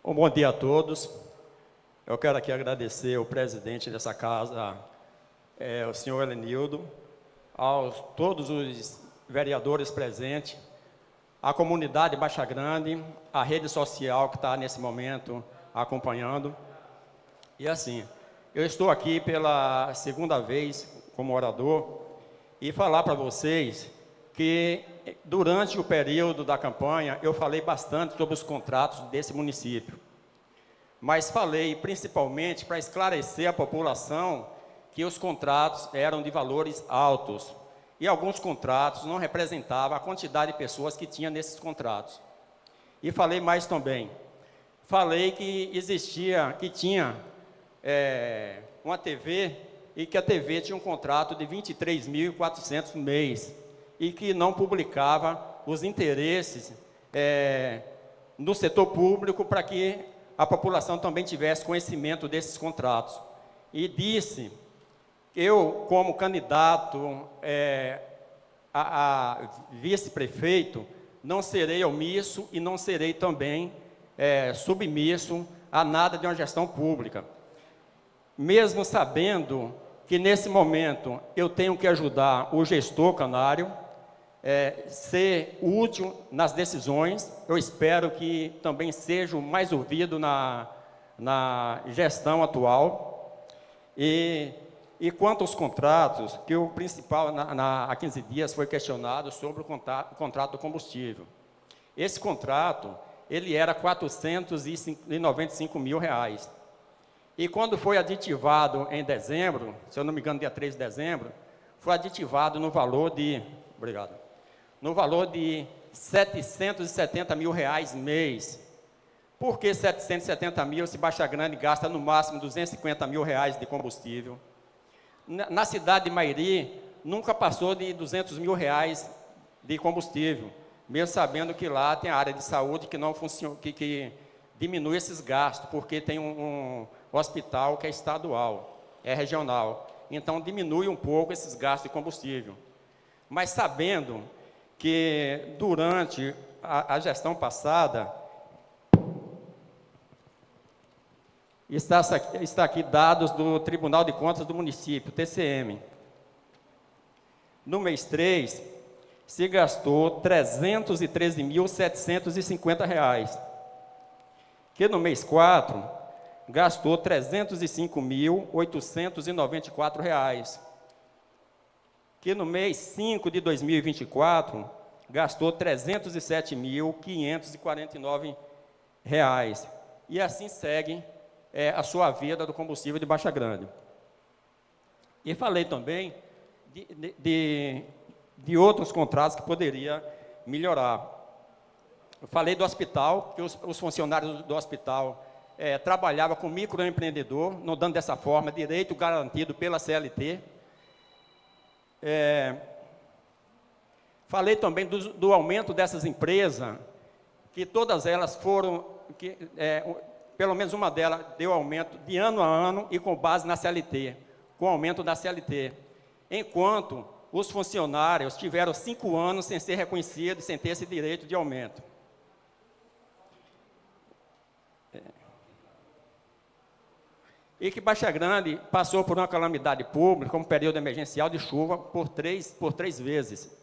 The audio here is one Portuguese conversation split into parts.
Bom dia a todos. Eu quero aqui agradecer ao presidente dessa casa, o senhor Helenildo, a todos os vereadores presentes, a comunidade Baixa Grande, a rede social que está nesse momento acompanhando. E assim, eu estou aqui pela segunda vez como orador e falar para vocês que durante o período da campanha eu falei bastante sobre os contratos desse município, mas falei principalmente para esclarecer a população que os contratos eram de valores altos e alguns contratos não representavam a quantidade de pessoas que tinha nesses contratos. E falei mais também, falei que tinha uma TV e que a TV tinha um contrato de R$ 23.400 no mês e que não publicava os interesses no setor público para que a população também tivesse conhecimento desses contratos. E disse, eu como candidato a vice-prefeito, não serei omisso e não serei também submisso a nada de uma gestão pública. Mesmo sabendo que nesse momento eu tenho que ajudar o gestor canário, ser útil nas decisões, eu espero que também seja o mais ouvido na gestão atual. E quanto aos contratos, que o principal há 15 dias foi questionado sobre o contrato do combustível. Esse contrato, ele era R$ 495 mil. E quando foi aditivado em dezembro, se eu não me engano, dia 3 de dezembro, foi aditivado no valor de, no valor de R$ 770 mil mês. Por que 770 mil se Baixa Grande gasta no máximo R$ 250 mil de combustível? Na cidade de Mairi, nunca passou de R$ 200 mil de combustível, mesmo sabendo que lá tem a área de saúde que não funciona, que diminui esses gastos, porque tem um hospital que é estadual, é regional. Então, diminui um pouco esses gastos de combustível. Mas sabendo que durante a gestão passada, está aqui dados do Tribunal de Contas do município, TCM. No mês 3, se gastou R$ 313.750, que no mês 4, gastou R$ 305.894, que no mês 5 de 2024, gastou R$ 307.549, e assim segue a sua vida do combustível de Baixa Grande. E falei também de outros contratos que poderia melhorar. Eu falei do hospital, que os funcionários do hospital trabalhavam com microempreendedor, não dando dessa forma direito garantido pela CLT. Falei também do aumento dessas empresas, que todas elas foram, pelo menos uma delas deu aumento de ano a ano e com base na CLT, com aumento da CLT, enquanto os funcionários tiveram 5 anos sem ser reconhecidos, sem ter esse direito de aumento. E que Baixa Grande passou por uma calamidade pública, como período emergencial de chuva, por três vezes.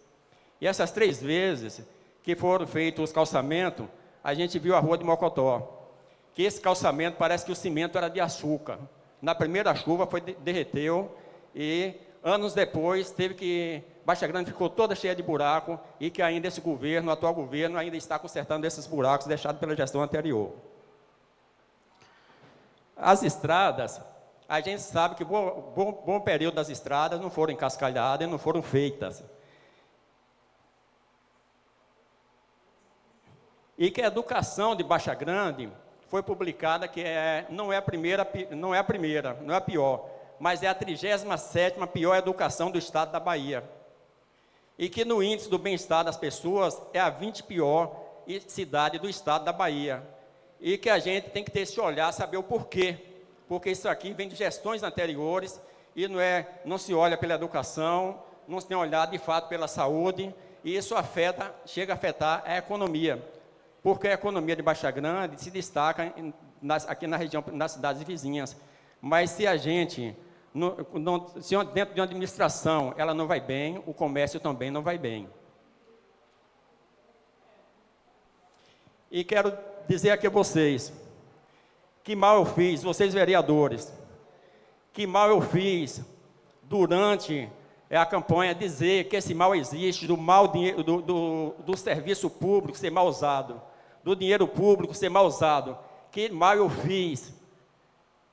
E essas 3 vezes que foram feitos os calçamentos, a gente viu a rua de Mocotó, que esse calçamento parece que o cimento era de açúcar. Na primeira chuva derreteu e anos depois Baixa Grande ficou toda cheia de buraco e que ainda esse governo, o atual governo, ainda está consertando esses buracos deixados pela gestão anterior. As estradas, a gente sabe que bom período das estradas não foram encascalhadas e não foram feitas. E que a educação de Baixa Grande foi publicada que não é a pior, mas é a 37ª pior educação do estado da Bahia. E que no índice do bem-estar das pessoas é a 20ª pior cidade do estado da Bahia. E que a gente tem que ter esse olhar, saber o porquê. Porque isso aqui vem de gestões anteriores e não se olha pela educação, não se tem olhado de fato pela saúde, e isso chega a afetar a economia. porque a economia de Baixa Grande se destaca aqui na região, nas cidades vizinhas. Mas se a gente, se dentro de uma administração ela não vai bem, o comércio também não vai bem. E quero dizer aqui a vocês, que mal eu fiz, vocês vereadores, que mal eu fiz durante a campanha dizer que esse mal existe, do serviço público ser mal usado, do dinheiro público ser mal usado. Que mal eu fiz,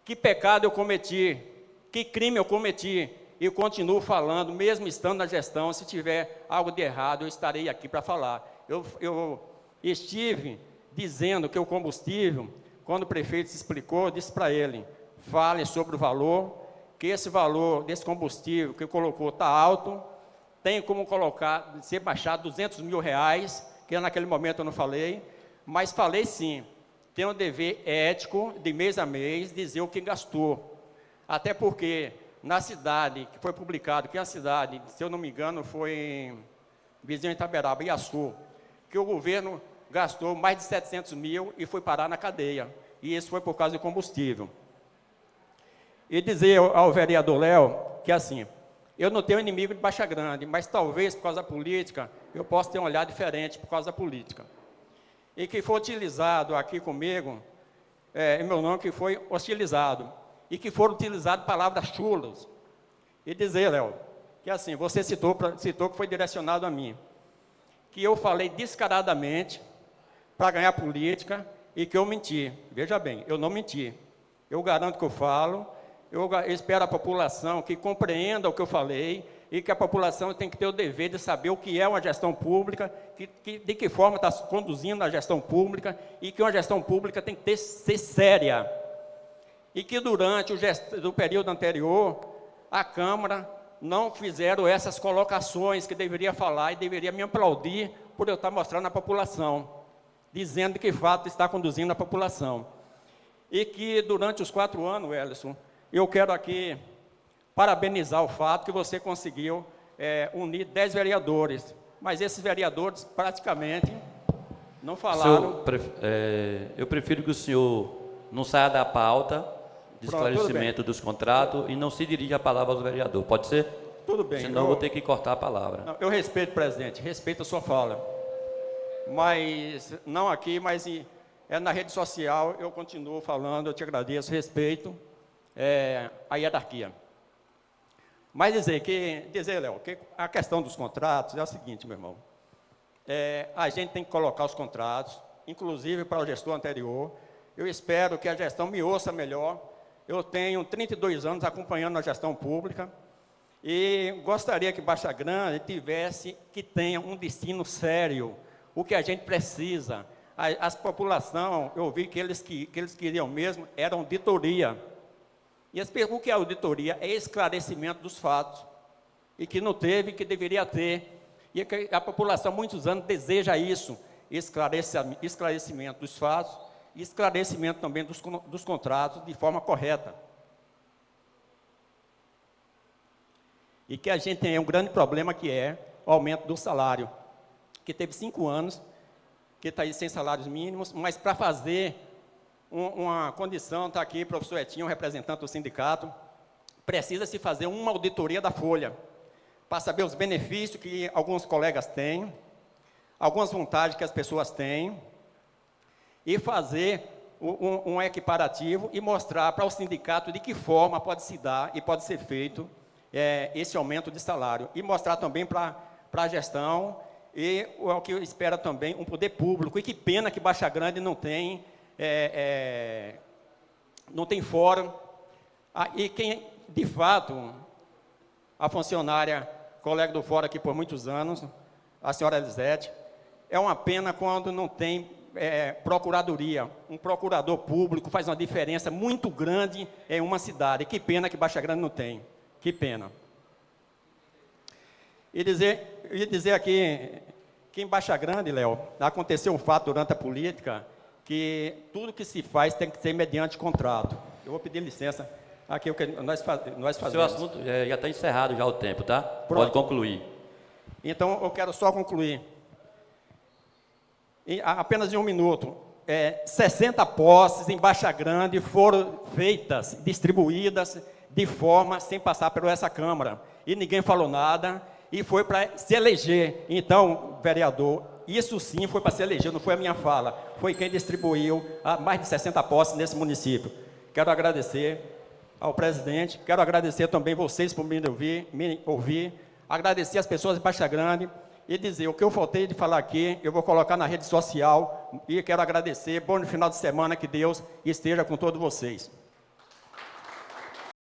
que pecado eu cometi, que crime eu cometi, e eu continuo falando, mesmo estando na gestão. Se tiver algo de errado, eu estarei aqui para falar. Eu estive dizendo que o combustível, quando o prefeito se explicou, eu disse para ele, fale sobre o valor, que esse valor desse combustível que colocou está alto, tem como colocar, ser baixado R$200 mil, que naquele momento eu não falei, mas falei sim, tem um dever ético de mês a mês dizer o que gastou, até porque na cidade que foi publicado, que é a cidade, se eu não me engano, foi vizinho de Itaberaba, Iaçu, que o governo gastou mais de 700 mil e foi parar na cadeia, e isso foi por causa do combustível. E dizer ao vereador Léo que, assim, eu não tenho inimigo de Baixa Grande, mas talvez por causa da política, eu possa ter um olhar diferente por causa da política. E que foi utilizado aqui comigo, meu nome que foi hostilizado, e que foram utilizadas palavras chulas. E dizer, Léo, que assim, você citou que foi direcionado a mim, que eu falei descaradamente para ganhar política e que eu menti. Veja bem, eu não menti. Eu garanto que eu falo. Eu espero a população que compreenda o que eu falei e que a população tem que ter o dever de saber o que é uma gestão pública, de que forma está conduzindo a gestão pública e que uma gestão pública tem que ser séria. E que durante o período anterior, a Câmara não fizeram essas colocações que deveria falar e deveria me aplaudir por eu estar mostrando à população, dizendo que de fato está conduzindo a população. E que durante os 4 anos, Welson, eu quero aqui parabenizar o fato que você conseguiu unir 10 vereadores, mas esses vereadores praticamente não falaram. Eu prefiro que o senhor não saia da pauta de esclarecimento dos contratos e não se dirija a palavra ao vereador, pode ser? Tudo bem. Senão eu vou ter que cortar a palavra. Não, eu respeito, presidente, respeito a sua fala, mas não aqui, mas na rede social eu continuo falando, eu te agradeço, respeito a hierarquia. Mas dizer, Léo, que a questão dos contratos é a seguinte, meu irmão. A gente tem que colocar os contratos, inclusive para o gestor anterior. Eu espero que a gestão me ouça melhor. Eu tenho 32 anos acompanhando a gestão pública e gostaria que Baixa Grande tenha um destino sério, o que a gente precisa. A população, eu vi que eles queriam mesmo, era auditoria. E o que é auditoria? É esclarecimento dos fatos. E que não teve, que deveria ter. E que a população, há muitos anos, deseja isso. Esclarecimento dos fatos e esclarecimento também dos contratos de forma correta. E que a gente tem um grande problema, que é o aumento do salário. Que teve 5 anos, que está aí sem salários mínimos, mas para fazer uma condição, está aqui o professor Etinho, representante do sindicato, precisa-se fazer uma auditoria da folha, para saber os benefícios que alguns colegas têm, algumas vantagens que as pessoas têm, e fazer um equiparativo e mostrar para o sindicato de que forma pode se dar e pode ser feito esse aumento de salário, e mostrar também para a gestão, e o que espera também um poder público. E que pena que Baixa Grande não tem fórum. E quem, de fato, a funcionária, colega do fórum aqui por muitos anos, a senhora Elisete, é uma pena quando não tem procuradoria. Um procurador público faz uma diferença muito grande em uma cidade. Que pena que Baixa Grande não tem. Que pena. E dizer aqui que em Baixa Grande, Léo, aconteceu um fato durante a política, que tudo que se faz tem que ser mediante contrato. Eu vou pedir licença aqui, o que nós fazemos. Seu assunto já está encerrado já o tempo, tá? Pronto. Pode concluir. Então, eu quero só concluir. apenas em um minuto, 60 posses em Baixa Grande foram feitas, distribuídas de forma sem passar por essa Câmara. E ninguém falou nada, e foi para se eleger. Então, vereador, isso sim foi para se eleger, não foi a minha fala. Foi quem distribuiu mais de 60 posses nesse município. Quero agradecer ao presidente, quero agradecer também vocês por me ouvir, agradecer as pessoas de Baixa Grande e dizer o que eu faltei de falar aqui, eu vou colocar na rede social e quero agradecer. Bom final de semana, que Deus esteja com todos vocês.